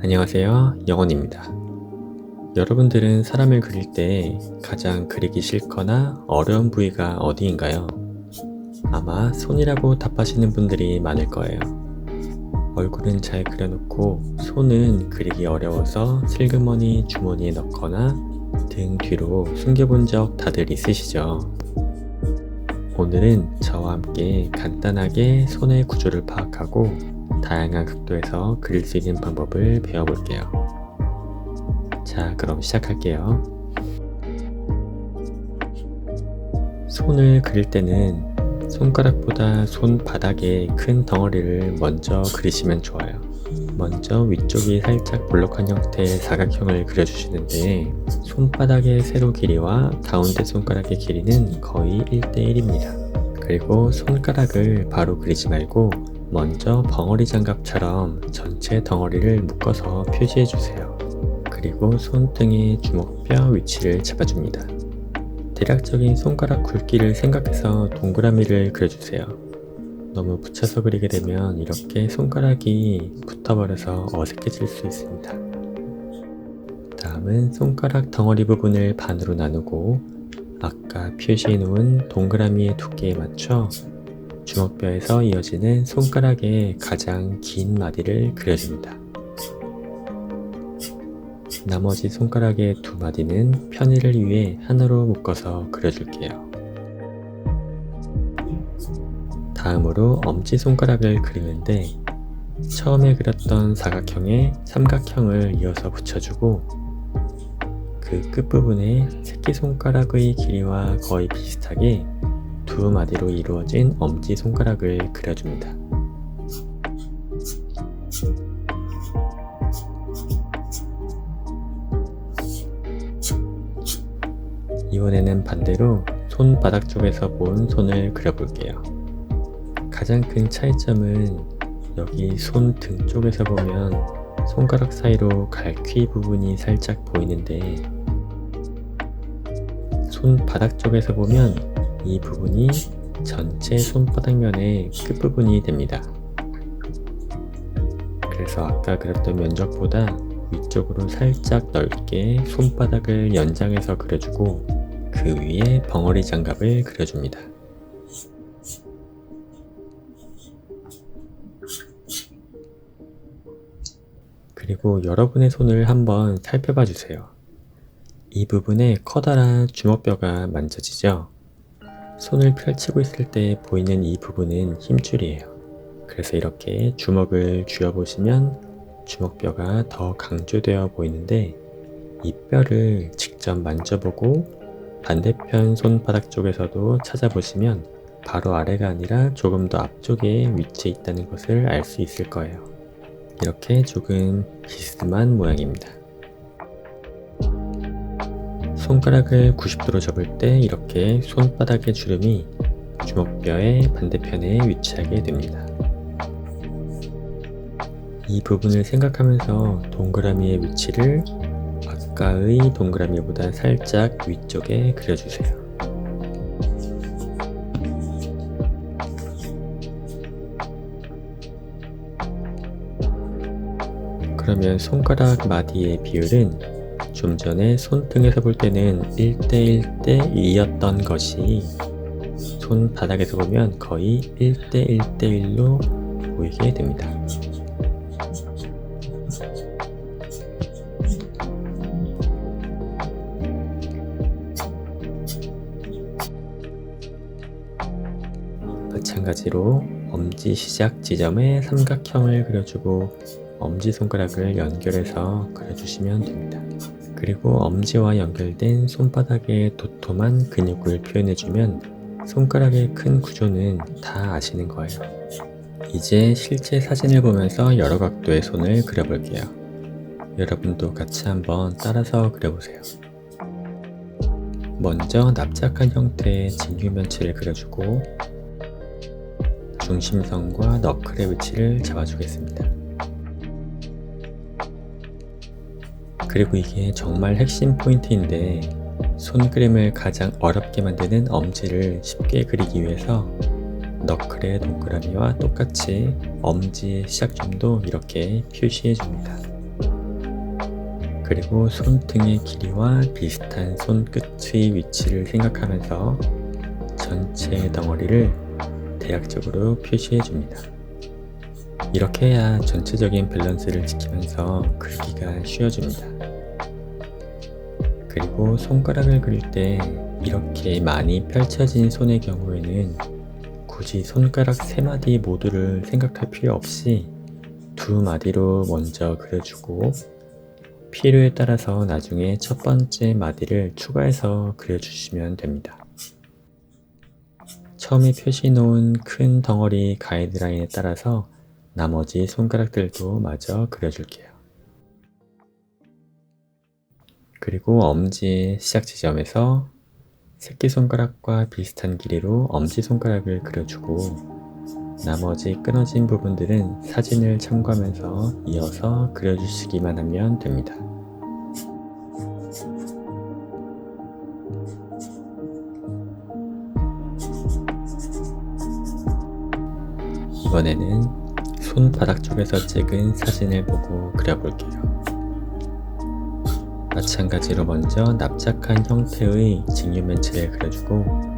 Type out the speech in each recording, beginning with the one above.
안녕하세요, 영원입니다. 여러분들은 사람을 그릴 때 가장 그리기 싫거나 어려운 부위가 어디인가요? 아마 손이라고 답하시는 분들이 많을 거예요. 얼굴은 잘 그려놓고 손은 그리기 어려워서 슬그머니 주머니에 넣거나 등 뒤로 숨겨본 적 다들 있으시죠? 오늘은 저와 함께 간단하게 손의 구조를 파악하고 다양한 각도에서 그릴 수 있는 방법을 배워볼게요. 자, 그럼 시작할게요. 손을 그릴 때는 손가락보다 손바닥에 큰 덩어리를 먼저 그리시면 좋아요. 먼저 위쪽이 살짝 볼록한 형태의 사각형을 그려주시는데 손바닥의 세로 길이와 가운데 손가락의 길이는 거의 1대1입니다. 그리고 손가락을 바로 그리지 말고 먼저 벙어리 장갑처럼 전체 덩어리를 묶어서 표시해주세요. 그리고 손등의 주먹뼈 위치를 잡아줍니다. 대략적인 손가락 굵기를 생각해서 동그라미를 그려주세요. 너무 붙여서 그리게 되면 이렇게 손가락이 붙어버려서 어색해질 수 있습니다. 다음은 손가락 덩어리 부분을 반으로 나누고 아까 표시해 놓은 동그라미의 두께에 맞춰 주먹뼈에서 이어지는 손가락의 가장 긴 마디를 그려줍니다. 나머지 손가락의 두 마디는 편의를 위해 하나로 묶어서 그려줄게요. 다음으로 엄지손가락을 그리는데 처음에 그렸던 사각형에 삼각형을 이어서 붙여주고 그 끝부분에 새끼손가락의 길이와 거의 비슷하게 두 마디로 이루어진 엄지손가락을 그려줍니다. 이번에는 반대로 손바닥 쪽에서 본 손을 그려볼게요. 가장 큰 차이점은 여기 손 등 쪽에서 보면 손가락 사이로 갈퀴 부분이 살짝 보이는데 손바닥 쪽에서 보면 이 부분이 전체 손바닥면의 끝부분이 됩니다. 그래서 아까 그렸던 면적보다 위쪽으로 살짝 넓게 손바닥을 연장해서 그려주고 그 위에 벙어리 장갑을 그려줍니다. 그리고 여러분의 손을 한번 살펴봐 주세요. 이 부분에 커다란 주먹뼈가 만져지죠? 손을 펼치고 있을 때 보이는 이 부분은 힘줄이에요. 그래서 이렇게 주먹을 쥐어보시면 주먹뼈가 더 강조되어 보이는데 이 뼈를 직접 만져보고 반대편 손바닥 쪽에서도 찾아보시면 바로 아래가 아니라 조금 더 앞쪽에 위치해 있다는 것을 알 수 있을 거예요. 이렇게 조금 비스듬한 모양입니다. 손가락을 90도로 접을 때 이렇게 손바닥의 주름이 주먹뼈의 반대편에 위치하게 됩니다. 이 부분을 생각하면서 동그라미의 위치를 아까의 동그라미보다 살짝 위쪽에 그려주세요. 그러면 손가락 마디의 비율은 좀 전에 손등에서 볼 때는 1대1대2였던 것이 손바닥에서 보면 거의 1대1대1로 보이게 됩니다. 마찬가지로 엄지 시작 지점에 삼각형을 그려주고 엄지손가락을 연결해서 그려주시면 됩니다. 그리고 엄지와 연결된 손바닥의 도톰한 근육을 표현해주면 손가락의 큰 구조는 다 아시는 거예요. 이제 실제 사진을 보면서 여러 각도의 손을 그려볼게요. 여러분도 같이 한번 따라서 그려보세요. 먼저 납작한 형태의 진규면체를 그려주고 중심선과 너클의 위치를 잡아주겠습니다. 그리고 이게 정말 핵심 포인트인데 손그림을 가장 어렵게 만드는 엄지를 쉽게 그리기 위해서 너클의 동그라미와 똑같이 엄지의 시작점도 이렇게 표시해 줍니다. 그리고 손등의 길이와 비슷한 손끝의 위치를 생각하면서 전체 덩어리를 대략적으로 표시해 줍니다. 이렇게 해야 전체적인 밸런스를 지키면서 그리기가 쉬워집니다. 그리고 손가락을 그릴 때 이렇게 많이 펼쳐진 손의 경우에는 굳이 손가락 3마디 모두를 생각할 필요 없이 2마디로 먼저 그려주고 필요에 따라서 나중에 첫 번째 마디를 추가해서 그려주시면 됩니다. 처음에 표시해 놓은 큰 덩어리 가이드라인에 따라서 나머지 손가락들도 마저 그려줄게요. 그리고 엄지의 시작 지점에서 새끼손가락과 비슷한 길이로 엄지손가락을 그려주고 나머지 끊어진 부분들은 사진을 참고하면서 이어서 그려주시기만 하면 됩니다. 이번에는 손바닥 쪽에서 찍은 사진을 보고 그려볼게요. 마찬가지로 먼저 납작한 형태의 직류면체를 그려주고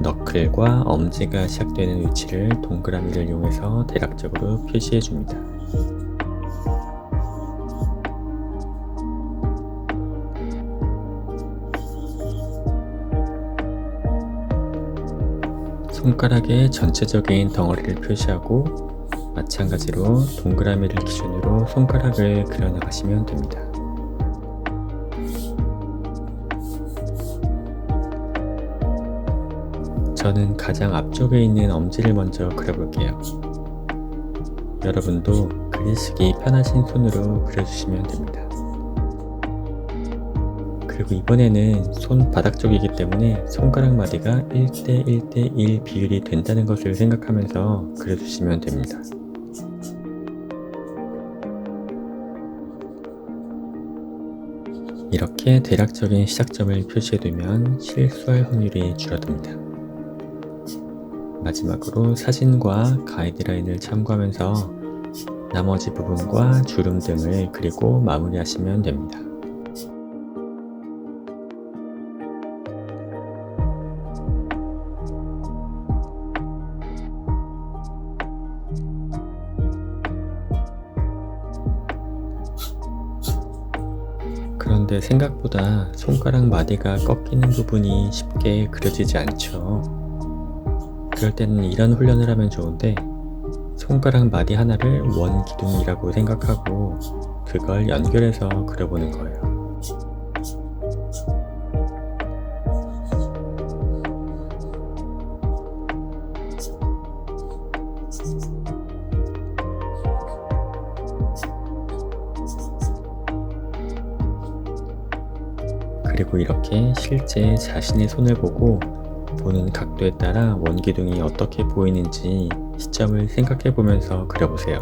너클과 엄지가 시작되는 위치를 동그라미를 이용해서 대략적으로 표시해 줍니다. 손가락의 전체적인 덩어리를 표시하고 마찬가지로 동그라미를 기준으로 손가락을 그려나가시면 됩니다. 저는 가장 앞쪽에 있는 엄지를 먼저 그려볼게요. 여러분도 그리시기 편하신 손으로 그려주시면 됩니다. 그리고 이번에는 손바닥 쪽이기 때문에 손가락 마디가 1대 1대 1 비율이 된다는 것을 생각하면서 그려주시면 됩니다. 이렇게 대략적인 시작점을 표시해두면 실수할 확률이 줄어듭니다. 마지막으로 사진과 가이드라인을 참고하면서 나머지 부분과 주름 등을 그리고 마무리하시면 됩니다. 그런데 생각보다 손가락 마디가 꺾이는 부분이 쉽게 그려지지 않죠. 그럴 때는 이런 훈련을 하면 좋은데 손가락 마디 하나를 원 기둥이라고 생각하고 그걸 연결해서 그려보는 거예요. 그리고 이렇게 실제 자신의 손을 보고 보는 각도에 따라 원기둥이 어떻게 보이는지 시점을 생각해 보면서 그려보세요.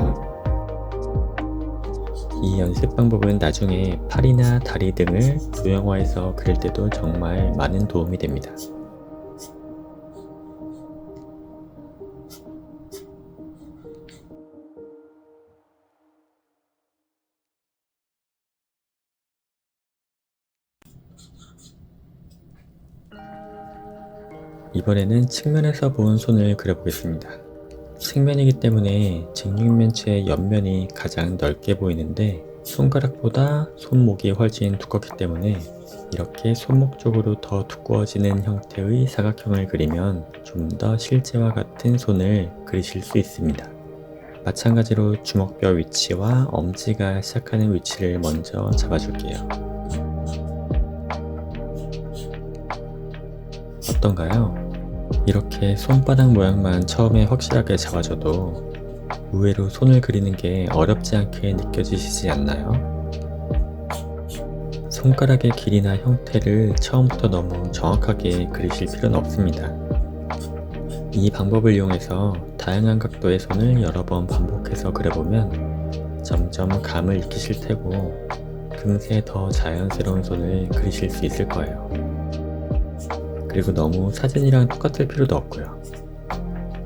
이 연습 방법은 나중에 팔이나 다리 등을 도형화해서 그릴 때도 정말 많은 도움이 됩니다. 이번에는 측면에서 본 손을 그려보겠습니다. 측면이기 때문에 직육면체의 옆면이 가장 넓게 보이는데 손가락보다 손목이 훨씬 두껍기 때문에 이렇게 손목 쪽으로 더 두꺼워지는 형태의 사각형을 그리면 좀 더 실제와 같은 손을 그리실 수 있습니다. 마찬가지로 주먹뼈 위치와 엄지가 시작하는 위치를 먼저 잡아줄게요. 어떤가요? 이렇게 손바닥 모양만 처음에 확실하게 잡아줘도 의외로 손을 그리는 게 어렵지 않게 느껴지시지 않나요? 손가락의 길이나 형태를 처음부터 너무 정확하게 그리실 필요는 없습니다. 이 방법을 이용해서 다양한 각도의 손을 여러 번 반복해서 그려보면 점점 감을 익히실 테고 금세 더 자연스러운 손을 그리실 수 있을 거예요. 그리고 너무 사진이랑 똑같을 필요도 없고요.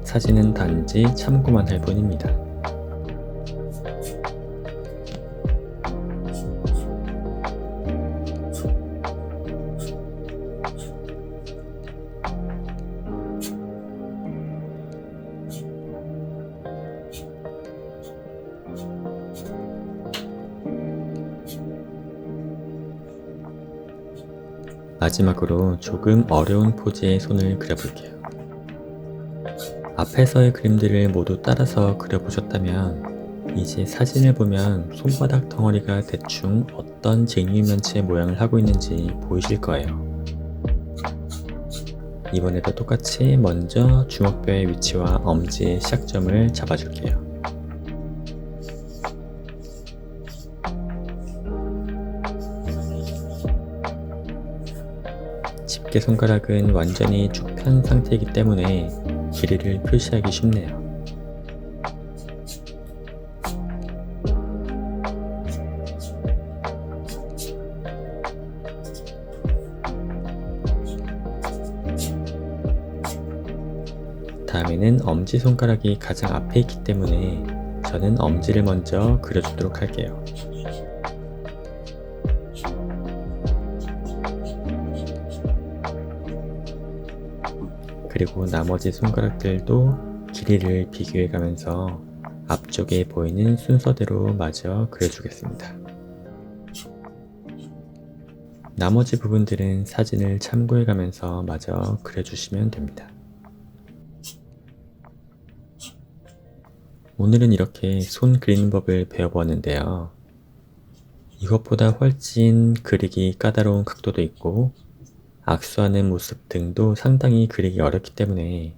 사진은 단지 참고만 할 뿐입니다. 마지막으로 조금 어려운 포즈의 손을 그려볼게요. 앞에서의 그림들을 모두 따라서 그려보셨다면 이제 사진을 보면 손바닥 덩어리가 대충 어떤 직육면체 모양을 하고 있는지 보이실 거예요. 이번에도 똑같이 먼저 주먹뼈의 위치와 엄지의 시작점을 잡아줄게요. 집게 손가락은 완전히 쭉 편 상태이기 때문에 길이를 표시하기 쉽네요. 다음에는 엄지손가락이 가장 앞에 있기 때문에 저는 엄지를 먼저 그려주도록 할게요. 그리고 나머지 손가락들도 길이를 비교해 가면서 앞쪽에 보이는 순서대로 마저 그려주겠습니다. 나머지 부분들은 사진을 참고해 가면서 마저 그려주시면 됩니다. 오늘은 이렇게 손 그리는 법을 배워보았는데요. 이것보다 훨씬 그리기 까다로운 각도도 있고 악수하는 모습 등도 상당히 그리기 어렵기 때문에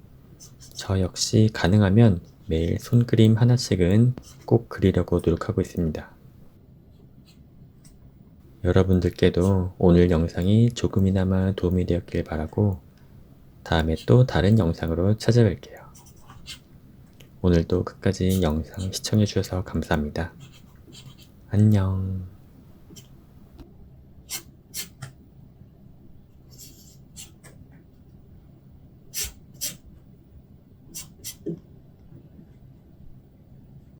저 역시 가능하면 매일 손그림 하나씩은 꼭 그리려고 노력하고 있습니다. 여러분들께도 오늘 영상이 조금이나마 도움이 되었길 바라고 다음에 또 다른 영상으로 찾아뵐게요. 오늘도 끝까지 영상 시청해주셔서 감사합니다. 안녕.